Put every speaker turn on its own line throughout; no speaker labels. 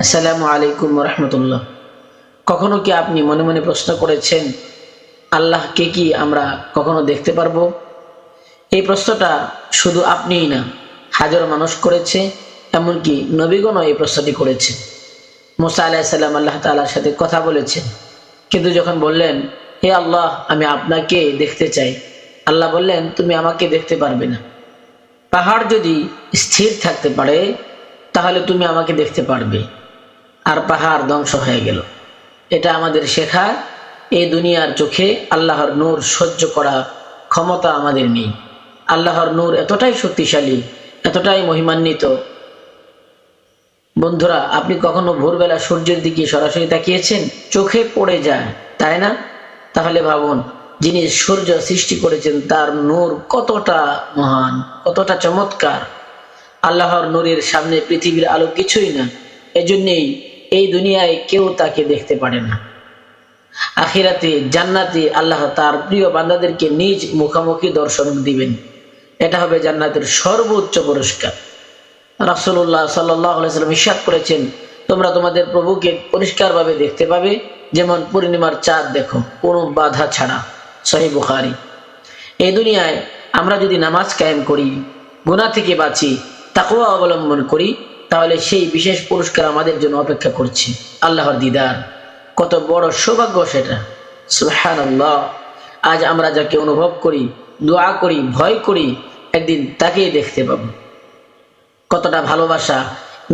আসসালামু আলাইকুম রহমতুল্লাহ। কখনো কি আপনি মনে মনে প্রশ্ন করেছেন, আল্লাহকে কি আমরা কখনো দেখতে পারবো? এই প্রশ্নটা শুধু আপনিই না, হাজারো মানুষ করেছে, এমনকি নবীগণও এই প্রশ্নটি করেছে। মুসা আলাইহিস সালাম আল্লাহ তাআলার সাথে কথা বলেছেন, কিন্তু যখন বললেন, হে আল্লাহ, আমি আপনাকে দেখতে চাই, আল্লাহ বললেন, তুমি আমাকে দেখতে পারবে না। পাহাড় যদি স্থির থাকতে পারে তাহলে তুমি আমাকে দেখতে পারবে। আর পাহাড় ধ্বংস হয়ে গেল। এটা আমাদের শেখা, এই দুনিয়ার চোখে আল্লাহর নূর সহ্য করা ক্ষমতা আমাদের নেই। আল্লাহর নূর এতটাই শক্তিশালী, এতটাই মহিমান্বিত। বন্ধুরা, আপনি কখনো ভোরবেলা সূর্যের দিকে সরাসরি তাকিয়েছেন? চোখে পড়ে যায়, তাই না? তাহলে ভাবুন, যিনি সূর্য সৃষ্টি করেছেন তার নূর কতটা মহান, কতটা চমৎকার। আল্লাহর নূরের সামনে পৃথিবীর আলো কিছুই না। এজন্যই এই দুনিয়ায় কেউ তাকে দেখতে পারে না। আখিরাতে জান্নাতে আল্লাহ তার প্রিয় বান্দাদেরকে নিজ মুখামুখি দর্শন দিবেন। এটা হবে জান্নাতের সর্বোচ্চ পুরস্কার। রাসূলুল্লাহ সাল্লাল্লাহু আলাইহি ওয়াসাল্লাম ইরশাদ করেছেন, তোমরা তোমাদের প্রভুকে পরিষ্কারভাবে দেখতে পাবে, যেমন পূর্ণিমার চাঁদ দেখো, কোনো বাধা ছাড়া। সহিহ বুখারী। এই দুনিয়ায় আমরা যদি নামাজ কায়েম করি, গুনাহ থেকে বাঁচি, তাকওয়া অবলম্বন করি, তাহলে সেই বিশেষ পুরস্কার আমাদের জন্য অপেক্ষা করছে, আল্লাহর দিদার। কত বড় সৌভাগ্য সেটা! সুবহানাল্লাহ। আজ আমরা যাকে অনুভব করি, দোয়া করি, ভয় করি, একদিন তাকেই দেখতে পাবো। কতটা ভালোবাসা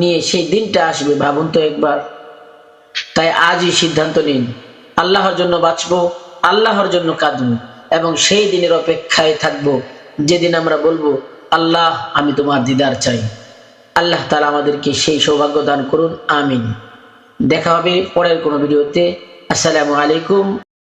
নিয়ে সেই দিনটা আসবে ভাবুন তো একবার। তাই আজই সিদ্ধান্ত নিন, আল্লাহর জন্য বাঁচবো, আল্লাহর জন্য কাঁদবো, এবং সেই দিনের অপেক্ষায় থাকবো যেদিন আমরা বলবো, আল্লাহ, আমি তোমার দিদার চাই। আল্লাহ তাআলা আমাদেরকে সেই সৌভাগ্য দান করুন, আমিন। দেখা হবে পরের কোনো ভিডিওতে। আসসালামু আলাইকুম।